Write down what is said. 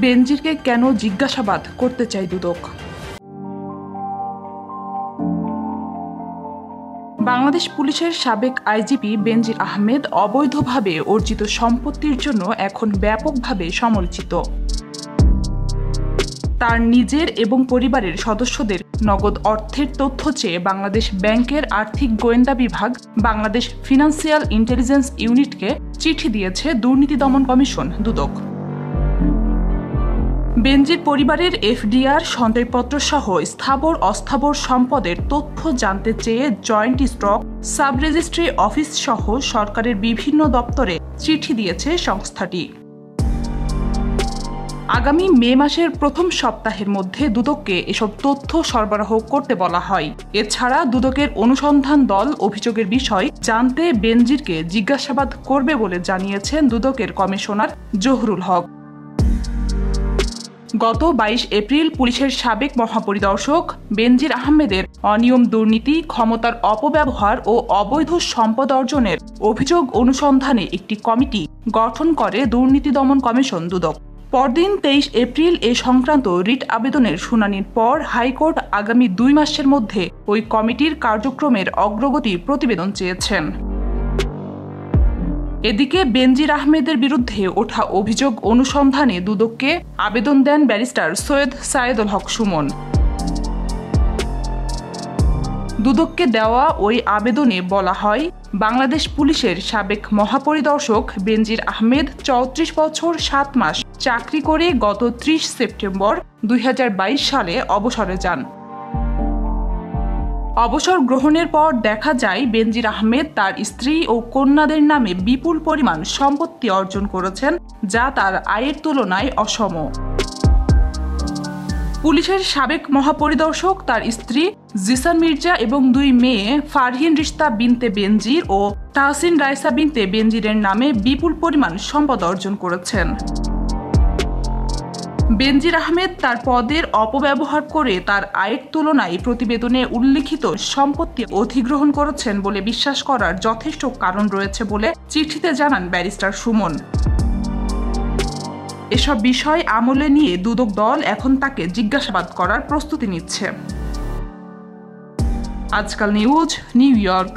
বেনজিরকে কেন জিজ্ঞাসাবাদ করতে চায় দুদক। বাংলাদেশ পুলিশের সাবেক আইজিপি বেনজির আহমেদ অবৈধভাবে অর্জিত সম্পত্তির জন্য এখন ব্যাপকভাবে সমালোচিত। তার নিজের এবং পরিবারের সদস্যদের নগদ অর্থের তথ্য চেয়ে বাংলাদেশ ব্যাংকের আর্থিক গোয়েন্দা বিভাগ বাংলাদেশ ফিনান্সিয়াল ইন্টেলিজেন্স ইউনিটকে চিঠি দিয়েছে দুর্নীতি দমন কমিশন দুদক। বেনজির পরিবারের এফডিআর সঞ্চয়পত্র সহ স্থাবর অস্থাবর সম্পদের তথ্য জানতে চেয়ে joint stock sub registry office সহ সরকারের বিভিন্ন দপ্তরে চিঠি দিয়েছে সংস্থাটি। আগামী মে মাসের প্রথম সপ্তাহের মধ্যে দুদককে এসব তথ্য সরবরাহ করতে বলা হয়। এছাড়া দুদকের অনুসন্ধান দল অভিযোগের বিষয় জানতে বেনজিরকে জিজ্ঞাসাবাদ করবে বলে জানিয়েছেন দুদকের কমিশনার জহুরুল হক। গত 22 এপ্রিল পুলিশের সাবেক মহাপরিদর্শক বেনজির আহমেদের অনিয়ম, দুর্নীতি, ক্ষমতার অপব্যবহার ও অবৈধ সম্পদ অর্জনের অভিযোগ অনুসন্ধানে একটি কমিটি গঠন করে দুর্নীতি দমন কমিশন দুদক। পরদিন 23 এপ্রিল এ সংক্রান্ত রিট আবেদনের শুনানির পর হাইকোর্ট আগামী 2 মাসের মধ্যে ওই কমিটির কার্যক্রমের অগ্রগতি প্রতিবেদন চেয়েছেন। এদিকে বেনজির আহমেদের বিরুদ্ধে ওঠা অভিযোগ অনুসন্ধানে দুদককে আবেদন দেন ব্যারিস্টার সৈয়দ সায়েদুল হক সুমন। দুদককে দেওয়া ওই আবেদনে বলা হয়, বাংলাদেশ পুলিশের সাবেক মহাপরিদর্শক বেনজির আহমেদ 34 বছর 7 মাস চাকরি করে গত 30 সেপ্টেম্বর 2022 সালে অবসরে যান। অবসর গ্রহণের পর দেখা যায় বেনজির আহমেদ তার স্ত্রী ও কন্যাদের নামে বিপুল পরিমাণ সম্পত্তি অর্জন করেছেন, যা তার আয়ের তুলনায় অসম। পুলিশের সাবেক মহাপরিদর্শক তার স্ত্রী জিসান মির্জা এবং 2 মেয়ে ফারহিন রিশতা বিনতে বেনজির ও তাহসিন রাইসা বিনতে বেনজিরের নামে বিপুল পরিমাণ সম্পদ অর্জন করেছেন। বেনজির আহমেদ তার পদের অপব্যবহার করে তার আয়ের তুলনায় প্রতিবেদনে উল্লিখিত সম্পত্তি অধিগ্রহণ করেছেন বলে বিশ্বাস করার যথেষ্ট কারণ রয়েছে বলে চিঠিতে জানান ব্যারিস্টার সুমন। এসব বিষয় আমলে নিয়ে দুদক দল এখন তাকে জিজ্ঞাসাবাদ করার প্রস্তুতি নিচ্ছে। আজকাল নিউজ, নিউ ইয়র্ক।